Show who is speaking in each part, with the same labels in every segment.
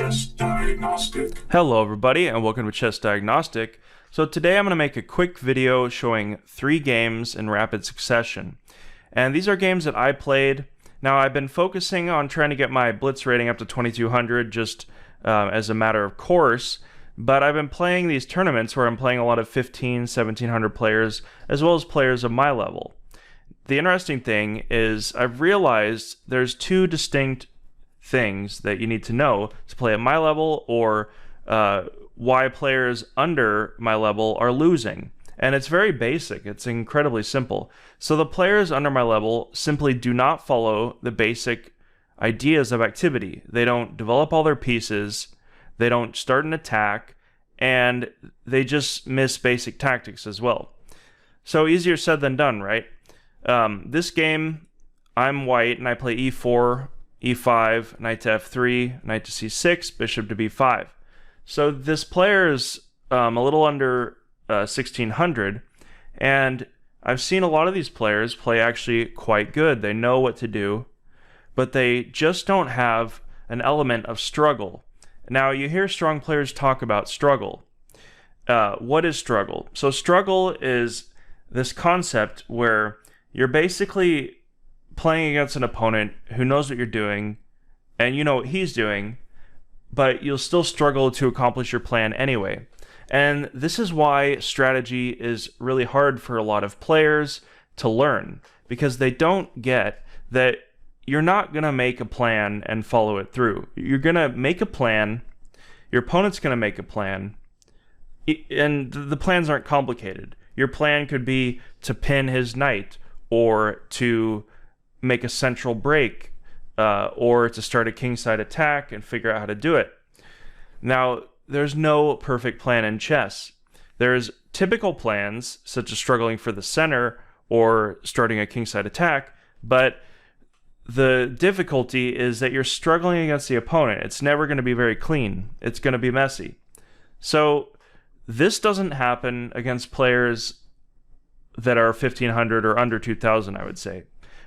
Speaker 1: ChessDiagnostic.
Speaker 2: Hello everybody and welcome to ChessDiagnostic. So today I'm going to make a quick video showing 3 games in rapid succession. And these are games that I played. Now I've been focusing on trying to get my blitz rating up to 2200 just as a matter of course. But I've been playing these tournaments where I'm playing a lot of 1700 players as well as players of my level. The interesting thing is I've realized there's 2 distinct things that you need to know to play at my level or why players under my level are losing. And it's very basic. It's incredibly simple. So the players under my level simply do not follow the basic ideas of activity. They don't develop all their pieces, they don't start an attack, and they just miss basic tactics as well. So easier said than done, right? This game, I'm white and I play e4, e5, knight to f3, knight to c6, bishop to b5. So this player is a little under 1600, and I've seen a lot of these players play actually quite good. They know what to do, but they just don't have an element of struggle. Now, you hear strong players talk about struggle. What is struggle? So struggle is this concept where you're basically playing against an opponent who knows what you're doing, and you know what he's doing, but you'll still struggle to accomplish your plan anyway. And this is why strategy is really hard for a lot of players to learn, because they don't get that you're not going to make a plan and follow it through. You're going to make a plan, your opponent's going to make a plan, and the plans aren't complicated. Your plan could be to pin his knight, or to make a central break, or to start a kingside attack and figure out how to do it. Now, there's no perfect plan in chess. There's typical plans, such as struggling for the center or starting a kingside attack, but the difficulty is that you're struggling against the opponent. It's never going to be very clean. It's going to be messy. So this doesn't happen against players that are 1500 or under 2000, I would say.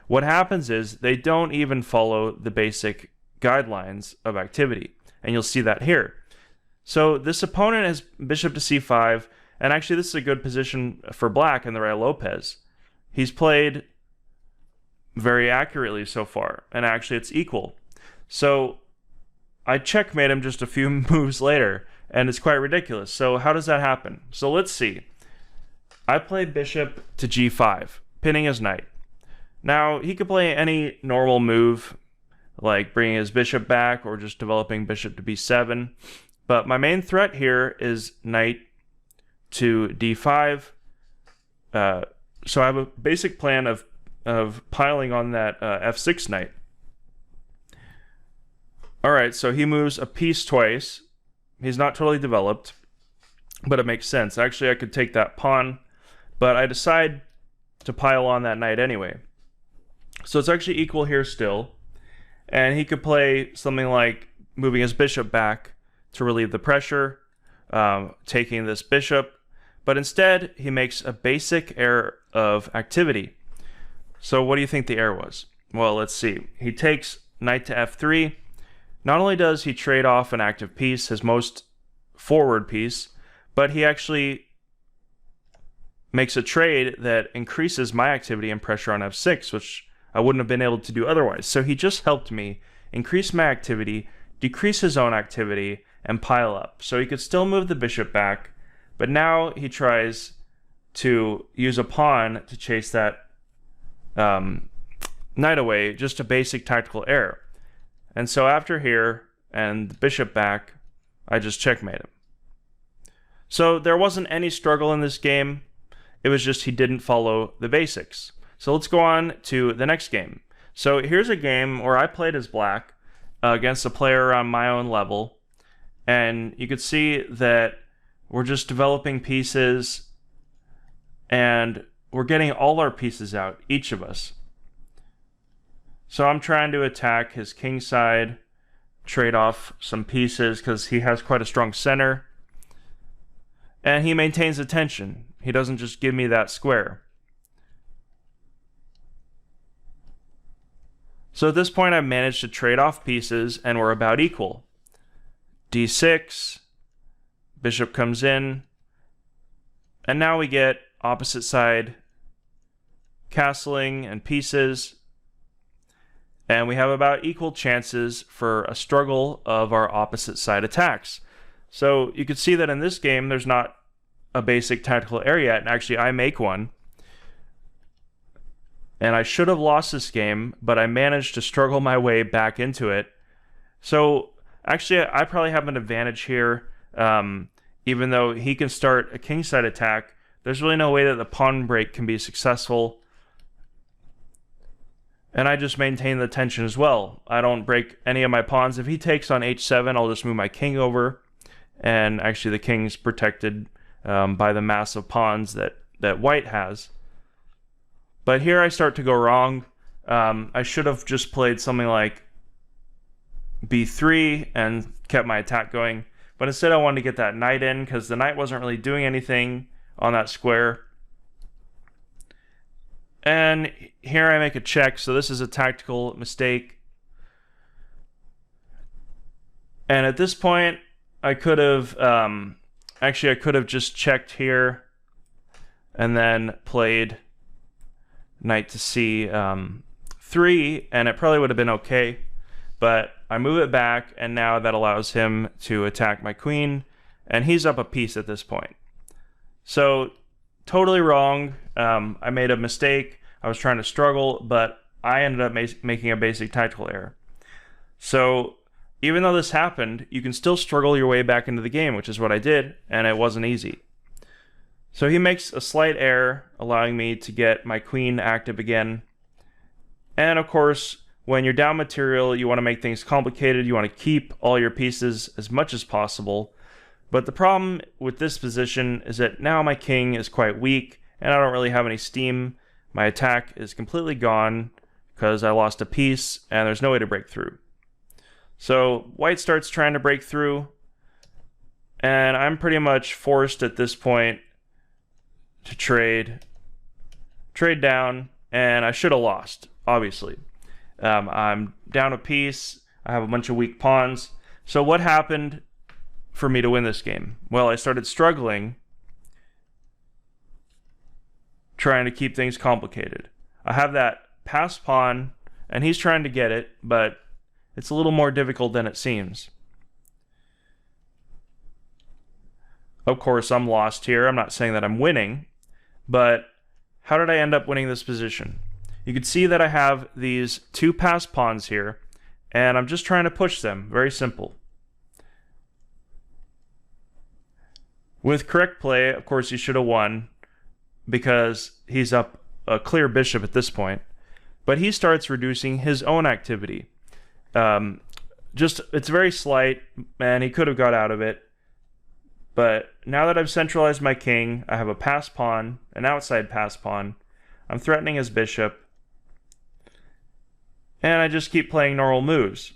Speaker 2: What happens is they don't even follow the basic guidelines of activity, and you'll see that here. So this opponent has bishop to c5, and actually this is a good position for black in the Ray Lopez. He's played very accurately so far, and actually it's equal. So I checkmate him just a few moves later, and it's quite ridiculous. So how does that happen? So let's see. I play bishop to g5, pinning his knight. Now, he could play any normal move, like bringing his bishop back or just developing bishop to b7. But my main threat here is knight to d5. So I have a basic plan of piling on that f6 knight. Alright, so he moves a piece twice. He's not totally developed, but it makes sense. Actually, I could take that pawn, but I decide to pile on that knight anyway. So it's actually equal here still, and he could play something like moving his bishop back to relieve the pressure, taking this bishop, but instead he makes a basic error of activity. So what do you think the error was? Well, let's see. He takes knight to f3. Not only does he trade off an active piece, his most forward piece, but he actually makes a trade that increases my activity and pressure on f6, which I wouldn't have been able to do otherwise. So he just helped me increase my activity, decrease his own activity, and pile up. So he could still move the bishop back, but now he tries to use a pawn to chase that knight away, just a basic tactical error. And so after here, and the bishop back, I just checkmate him. So there wasn't any struggle in this game. It was just he didn't follow the basics. So let's go on to the next game. So here's a game where I played as black against a player on my own level. And you could see that we're just developing pieces and we're getting all our pieces out, each of us. So I'm trying to attack his king side, trade off some pieces because he has quite a strong center. And he maintains the tension. He doesn't just give me that square. So at this point, I've managed to trade off pieces, and we're about equal. d6, bishop comes in, and now we get opposite side castling and pieces, and we have about equal chances for a struggle of our opposite side attacks. So you can see that in this game there's not a basic tactical error yet, and actually I make one. And I should have lost this game, but I managed to struggle my way back into it. So actually I probably have an advantage here. Even though he can start a kingside attack, there's really no way that the pawn break can be successful. And I just maintain the tension as well. I don't break any of my pawns. If he takes on h7, I'll just move my king over. And actually the king's protected by the mass of pawns that white has. But here I start to go wrong. I should have just played something like b3 and kept my attack going. But instead I wanted to get that knight in because the knight wasn't really doing anything on that square. And here I make a check, so this is a tactical mistake. And at this point, I could have, actually I could have just checked here and then played knight to c3, and it probably would have been okay. But I move it back, and now that allows him to attack my queen, and he's up a piece at this point. So totally wrong. I made a mistake. I was trying to struggle, but I ended up making a basic tactical error. So even though this happened, you can still struggle your way back into the game, which is what I did, and it wasn't easy. So he makes a slight error, allowing me to get my queen active again. And of course, when you're down material, you want to make things complicated. You want to keep all your pieces as much as possible. But the problem with this position is that now my king is quite weak, and I don't really have any steam. My attack is completely gone because I lost a piece, and there's no way to break through. So white starts trying to break through, and I'm pretty much forced at this point to trade down, and I should have lost, obviously. I'm down a piece, I have a bunch of weak pawns. So what happened for me to win this game? Well, I started struggling, trying to keep things complicated. I have that passed pawn, and he's trying to get it, but it's a little more difficult than it seems. Of course, I'm lost here. I'm not saying that I'm winning, but how did I end up winning this position? You can see that I have these two passed pawns here, and I'm just trying to push them. Very simple. With correct play, of course, he should have won because he's up a clear bishop at this point, but he starts reducing his own activity. It's very slight, and he could have got out of it. But now that I've centralized my king, I have a passed pawn, an outside passed pawn. I'm threatening his bishop. And I just keep playing normal moves.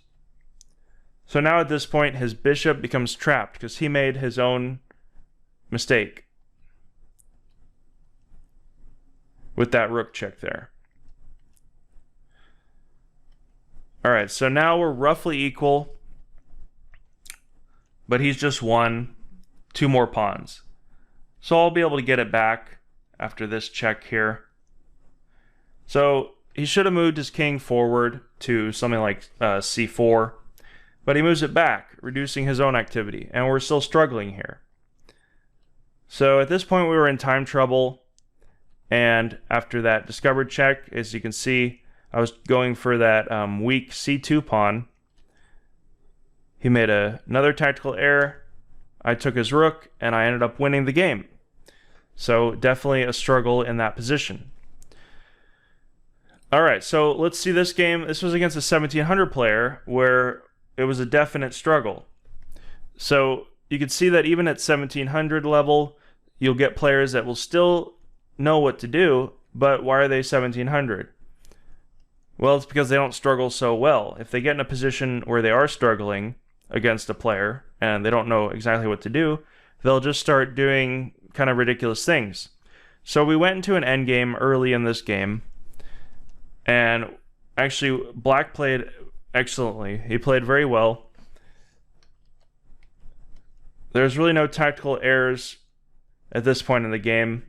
Speaker 2: So now at this point, his bishop becomes trapped because he made his own mistake with that rook check there. Alright, so now we're roughly equal, but he's just won 2 more pawns. So I'll be able to get it back after this check here. So he should have moved his king forward to something like c4, but he moves it back, reducing his own activity, and we're still struggling here. So at this point we were in time trouble, and after that discovered check, as you can see, I was going for that weak c2 pawn. He made another tactical error. I took his rook, and I ended up winning the game. So definitely a struggle in that position. Alright, so let's see this game. This was against a 1700 player where it was a definite struggle. So you can see that even at 1700 level, you'll get players that will still know what to do, but why are they 1700? Well, it's because they don't struggle so well. If they get in a position where they are struggling against a player and they don't know exactly what to do, they'll just start doing kind of ridiculous things. So we went into an endgame early in this game, and actually black played excellently. He played very well. there's really no tactical errors at this point in the game.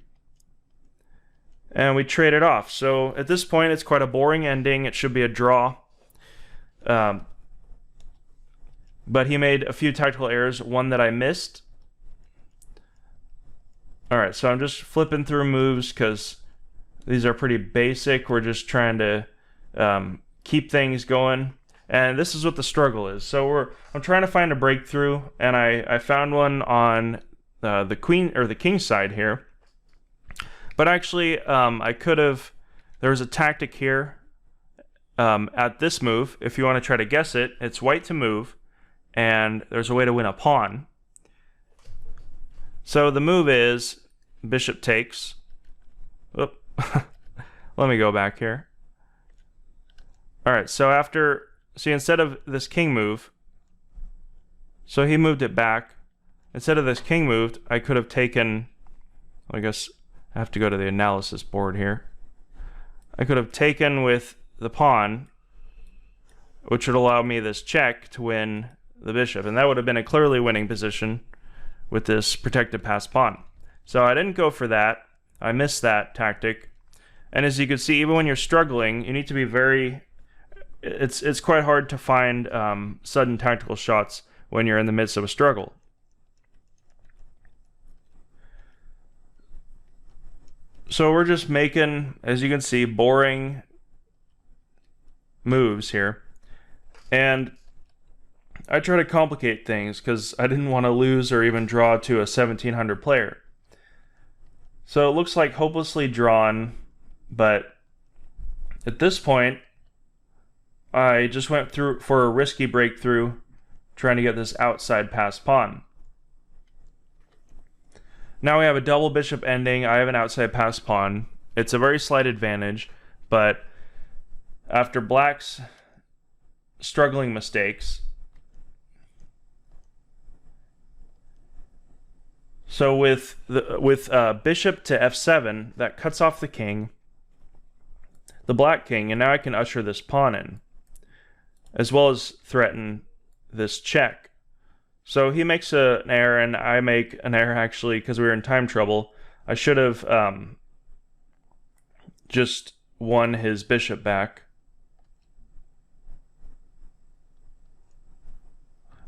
Speaker 2: And we trade it off. So at this point, it's quite a boring ending. It should be a draw. But he made a few tactical errors, one that I missed. Alright, so I'm just flipping through moves because these are pretty basic. We're just trying to keep things going. And this is what the struggle is. So I'm trying to find a breakthrough, and I found one on the queen or the king side here. But actually, I could have. There was a tactic here at this move. If you want to try to guess it, it's white to move, and there's a way to win a pawn. So the move is bishop takes. Oop. Let me go back here. All right. So see, instead of this king move, so he moved it back. Instead of this king moved, I could have taken. I guess I have to go to the analysis board here. I could have taken with the pawn, which would allow me this check to win the bishop, and that would have been a clearly winning position with this protected passed pawn. So I didn't go for that. I missed that tactic. And as you can see, even when you're struggling, you need to be very... It's quite hard to find sudden tactical shots when you're in the midst of a struggle. So we're just making, as you can see, boring moves here. And I try to complicate things because I didn't want to lose or even draw to a 1700 player. So it looks like hopelessly drawn, but at this point, I just went through for a risky breakthrough, trying to get this outside passed pawn. Now we have a double bishop ending. I have an outside passed pawn. It's a very slight advantage, but after black's struggling mistakes, so with bishop to f7, that cuts off the king, the black king, and now I can usher this pawn in, as well as threaten this check. So he makes an error, and I make an error actually because we were in time trouble. I should have just won his bishop back.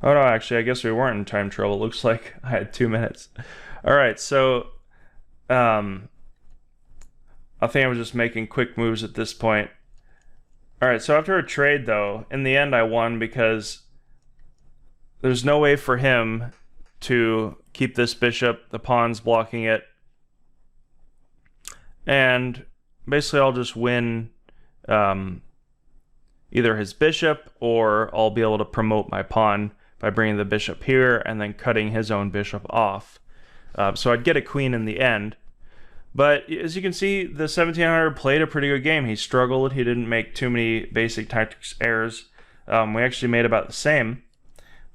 Speaker 2: Oh no, actually, I guess we weren't in time trouble. Looks like I had 2 minutes. All right, so I think I was just making quick moves at this point. All right, so after a trade, though, in the end I won because there's no way for him to keep this bishop. The pawn's blocking it. And basically I'll just win either his bishop, or I'll be able to promote my pawn by bringing the bishop here and then cutting his own bishop off. So I'd get a queen in the end. But as you can see, the 1700 played a pretty good game. He struggled. He didn't make too many basic tactics errors. We actually made about the same.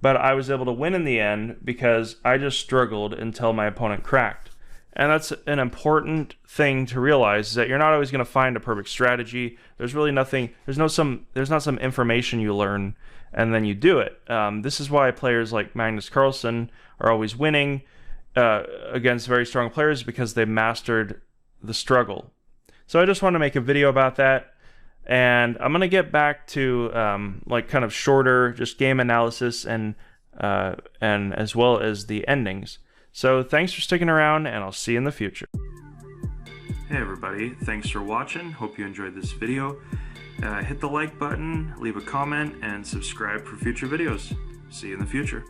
Speaker 2: But I was able to win in the end because I just struggled until my opponent cracked. And that's an important thing to realize, is that you're not always going to find a perfect strategy. There's really nothing, there's not some information you learn and then you do it. This is why players like Magnus Carlsen are always winning against very strong players, because they mastered the struggle. So I just want to make a video about that. And I'm going to get back to like kind of shorter just game analysis and as well as the endings. So thanks for sticking around, and I'll see you in the future. Hey everybody, thanks for watching. Hope you enjoyed this video. Hit the like button, leave a comment, and subscribe for future videos. See you in the future.